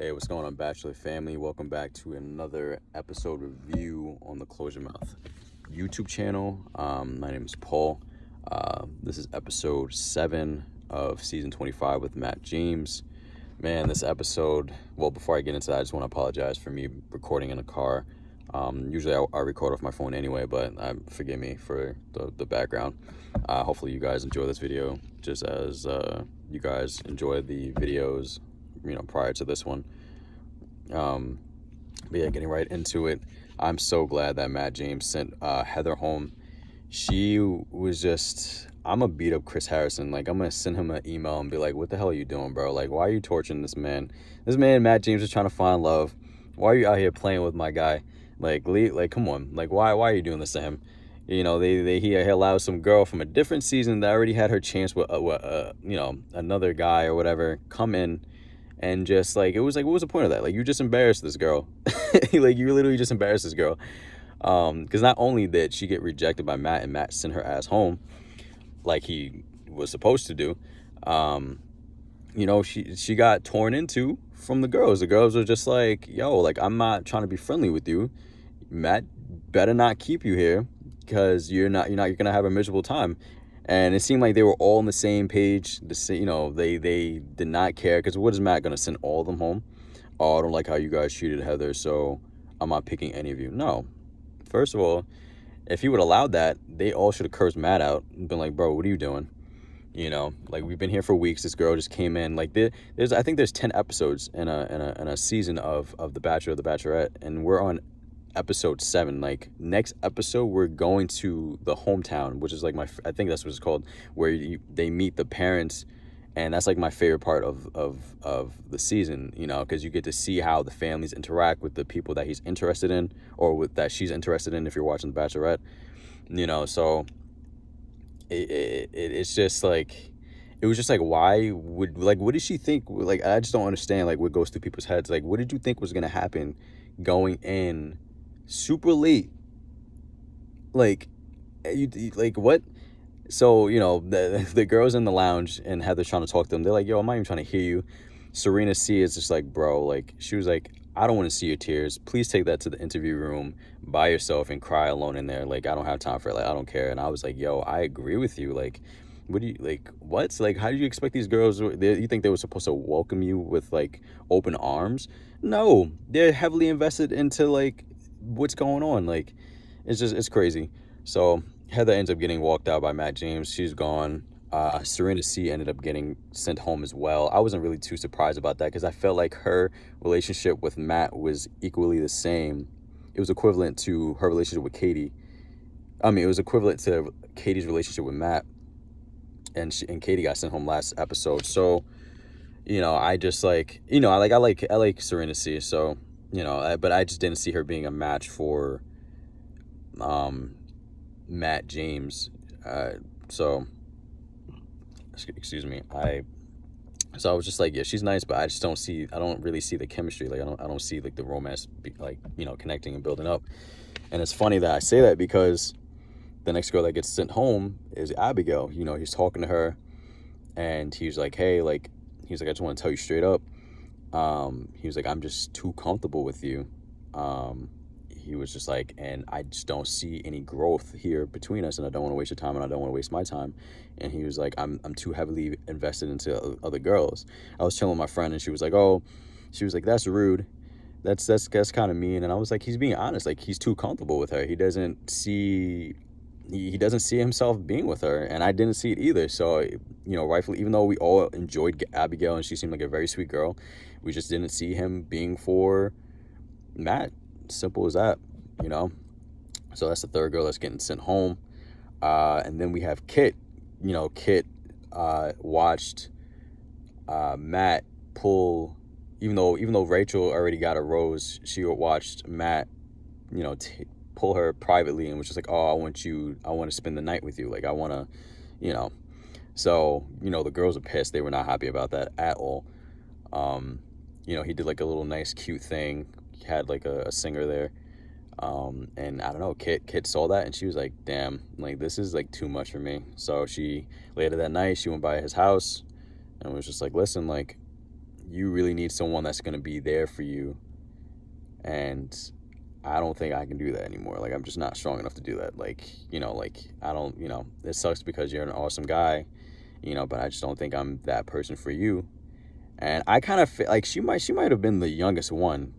Hey, what's going on, Bachelor family? Welcome back to another episode review on the Close Your Mouth YouTube channel. My name is Paul. This is episode 7 of season 25 with Matt James. Man, this episode, well, before I get into that, I just want to apologize for me recording in a car. Usually I record off my phone anyway, but forgive me for the background. Hopefully you guys enjoy this video just as you guys enjoy the videos prior to this one. But yeah, getting right into it, I'm so glad that Matt James sent Heather home. She was just, I'm gonna beat up Chris Harrison. Like, I'm gonna send him an email and be like, what the hell are you doing, bro? Like, why are you torturing this man? This man, Matt James, is trying to find love. Why are you out here playing with my guy? Like, come on. Like, why are you doing this to him? He allowed some girl from a different season that already had her chance with another guy or whatever come in. And just like, it was like, what was the point of that? Like, you just embarrassed this girl. Like, you literally just embarrassed this girl. Because not only did she get rejected by Matt and Matt sent her ass home like he was supposed to do, she got torn into from the girls. The girls were just like, yo, like, I'm not trying to be friendly with you. Matt better not keep you here because you're gonna have a miserable time. And it seemed like they were all on the same page. They did not care, because what is Matt gonna send all of them home? Oh, I don't like how you guys treated Heather, so I'm not picking any of you. No. First of all, if he would allowed that, they all should have cursed Matt out and been like, bro, what are you doing? Like, we've been here for weeks. This girl just came in. Like, I think there's 10 episodes in a season of The Bachelor or The Bachelorette, and we're on episode 7. Like, next episode we're going to the hometown, which is like I think that's what it's called, where they meet the parents. And that's like my favorite part of the season, because you get to see how the families interact with the people that he's interested in, or that she's interested in if you're watching The Bachelorette. So it's just like, it was just like, what did she think? Like, I just don't understand, like, what goes through people's heads. Like, what did you think was gonna happen going in super late? Like, like, what? So, the girls in the lounge and Heather's trying to talk to them. They're like, yo, I'm not even trying to hear you. Serena C is just like, bro, like, she was like, I don't want to see your tears. Please take that to the interview room by yourself and cry alone in there. Like, I don't have time for it. Like, I don't care. And I was like, yo, I agree with you. Like, what do you, like, what? Like, how do you expect these girls, you think they were supposed to welcome you with, like, open arms? No, they're heavily invested into, like, what's going on. Like, it's crazy. So Heather ends up getting walked out by Matt James. She's gone. Serena C ended up getting sent home as well. I wasn't really too surprised about that, because I felt like her relationship with Matt was equally the same. It was equivalent to her relationship with Katie. I mean, it was equivalent to Katie's relationship with Matt, and Katie got sent home last episode. So, I just like, I like Serena C. So, but I just didn't see her being a match for Matt James. So excuse me. So I was just like, yeah, she's nice, but I don't really see the chemistry. Like, I don't see, like, the romance connecting and building up. And it's funny that I say that, because the next girl that gets sent home is Abigail. He's talking to her, and he's like, hey, like, I just want to tell you straight up. He was like, I'm just too comfortable with you. He was just like, and I just don't see any growth here between us, and I don't want to waste your time, and I don't want to waste my time. And he was like, I'm too heavily invested into other girls. I was telling my friend, and she was like, that's rude. That's kind of mean. And I was like, he's being honest. Like, he's too comfortable with her. He doesn't see himself being with her, and I didn't see it either. So, rightfully, even though we all enjoyed Abigail and she seemed like a very sweet girl, we just didn't see him being for Matt. Simple as that. So that's the third girl that's getting sent home. And then we have Kit. Kit watched Matt pull, even though Rachel already got a rose, she watched Matt pull her privately, and was just like, oh, I want to spend the night with you. Like, I want to, so the girls are pissed. They were not happy about that at all. He did like a little nice cute thing. He had like a singer there, and I don't know, Kit saw that, and she was like, damn, like, this is like too much for me. So she, later that night, she went by his house and was just like, listen, like, you really need someone that's going to be there for you. And I don't think I can do that anymore. Like, I'm just not strong enough to do that. Like, like, I don't, it sucks because you're an awesome guy, but I just don't think I'm that person for you. And I kind of feel like she might have been the youngest one.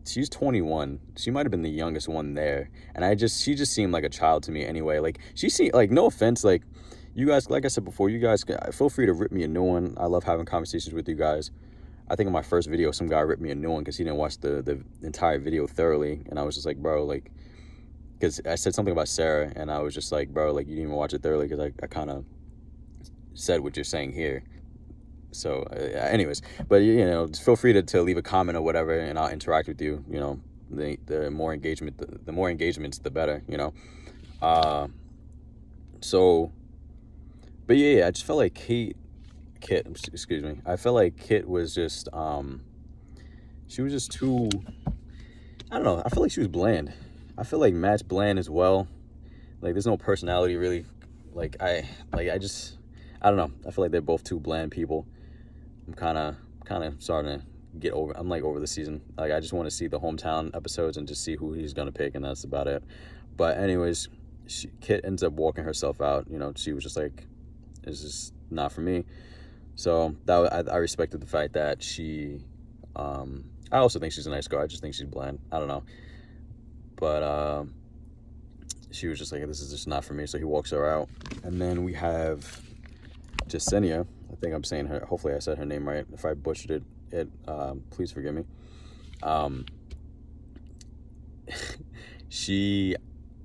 She's 21. She might have been the youngest one there. And she just seemed like a child to me anyway. Like, she seemed, like, no offense, like, you guys, like I said before, you guys, feel free to rip me a new one. I love having conversations with you guys. I think in my first video, some guy ripped me a new one because he didn't watch the entire video thoroughly. And I was just like, bro, like, because I said something about Sarah, and I was just like, bro, like, you didn't even watch it thoroughly, because I kind of said what you're saying here. So anyways, but just feel free to leave a comment or whatever, and I'll interact with you. The more engagement, the more engagements, the better. So, but yeah, I just felt like Kit, excuse me, I felt like Kit was just she was just too, I don't know, I feel like she was bland. I feel like Matt's bland as well. Like, there's no personality really. Like, I don't know, I feel like they're both too bland people. I'm kind of starting to get over. I'm like over the season. Like, I just want to see the hometown episodes and just see who he's gonna pick, and that's about it. But anyways, Kit ends up walking herself out. She was just like, "This is not for me." So I respected the fact that she. I also think she's a nice girl. I just think she's bland. I don't know, but she was just like, "This is just not for me." So he walks her out, and then we have Jacinia. I think I'm saying her. Hopefully, I said her name right. If I butchered it, please forgive me.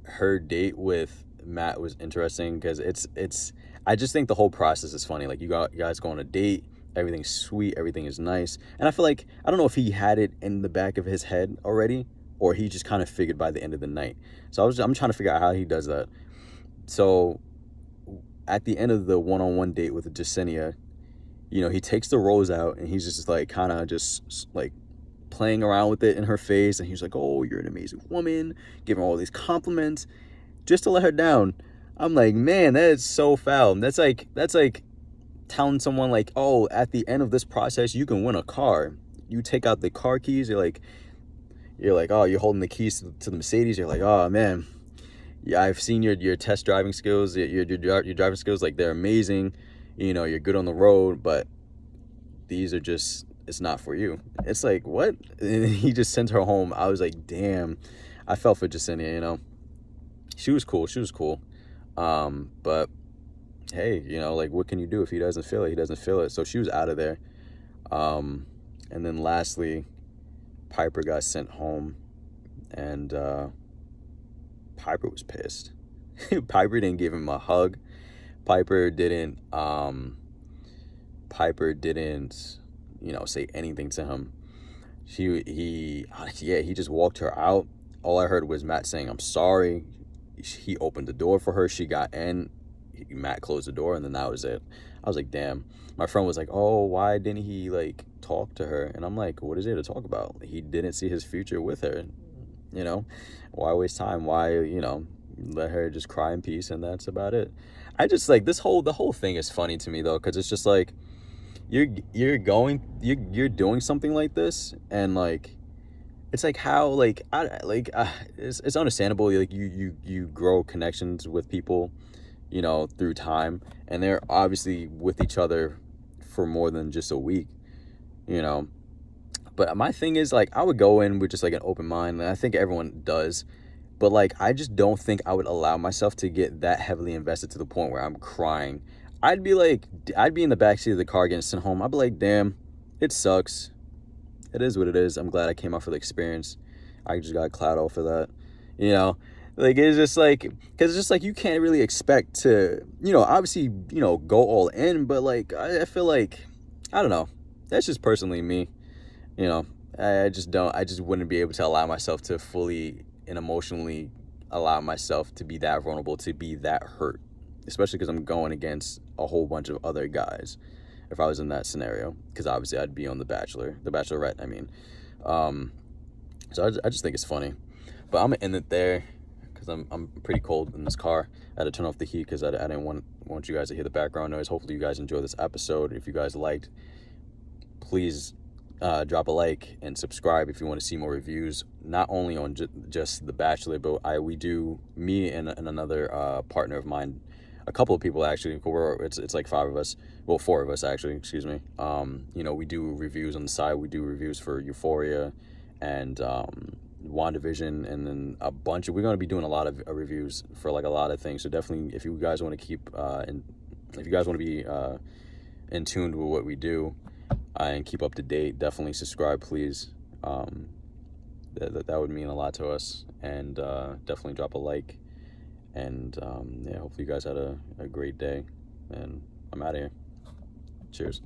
Her date with Matt was interesting because it's. I just think the whole process is funny. Like, you guys go on a date, everything's sweet, everything is nice, and I feel like, I don't know if he had it in the back of his head already, or he just kind of figured by the end of the night. So I'm trying to figure out how he does that. So at the end of the one-on-one date with Jacinia, he takes the rose out, and he's just like kind of just like playing around with it in her face, and he's like, "Oh, you're an amazing woman," giving her all these compliments just to let her down. I'm like, man, that is so foul. That's like telling someone like, "Oh, at the end of this process, you can win a car." You take out the car keys, you're like, "Oh, you're holding the keys to the Mercedes." You're like, "Oh man, yeah, I've seen your test driving skills, your driving skills, like, they're amazing. You're good on the road, but these are just, it's not for you." It's like, what? And he just sent her home. I was like, damn, I felt for Jacinia. She was cool. But hey, like, what can you do? If he doesn't feel it, he doesn't feel it. So she was out of there. And then lastly, Piper got sent home, and Piper was pissed. Piper didn't give him a hug. Piper didn't say anything to him. He just walked her out. All I heard was Matt saying, "I'm sorry." He opened the door for her. She got in. Matt closed the door, and then that was it. I was like, damn. My friend was like, "Oh, why didn't he, like, talk to her?" And I'm like, what is there to talk about? He didn't see his future with her. Why waste time? Why, let her just cry in peace, and that's about it. I just, like, the whole thing is funny to me, though, because it's just like, you're doing something like this, and, like, it's like, how, like, it's understandable. Like, you grow connections with people, through time, and they're obviously with each other for more than just a week, but my thing is, like, I would go in with just, like, an open mind, and I think everyone does, but, like, I just don't think I would allow myself to get that heavily invested to the point where I'm crying. I'd be in the backseat of the car getting sent home. I'd be like, damn, it sucks. It is what it is. I'm glad I came out for the experience. I just got clout off for that. Like, it's just like, because it's just like, you can't really expect to, obviously, go all in, but, like, I feel like, I don't know. That's just personally me. I just wouldn't be able to allow myself to fully and emotionally allow myself to be that vulnerable, to be that hurt, especially because I'm going against a whole bunch of other guys if I was in that scenario, because obviously I'd be on the Bachelorette, I mean. So I just think it's funny, but I'm gonna end it there because I'm pretty cold in this car. I had to turn off the heat because I didn't want you guys to hear the background noise. Hopefully you guys enjoy this episode. If you guys liked, please drop a like and subscribe if you want to see more reviews, not only on just The Bachelor, but me and another partner of mine, a couple of people actually, it's like 5 of us, well, 4 of us actually, excuse me. You know, we do reviews on the side. We do reviews for Euphoria and WandaVision, and then we're going to be doing a lot of reviews for like a lot of things. So definitely, if you guys want to if you guys want to be in tune with what we do and keep up to date, definitely subscribe, please. That would mean a lot to us. And definitely drop a like. And yeah, hopefully you guys had a great day. And I'm out of here. Cheers.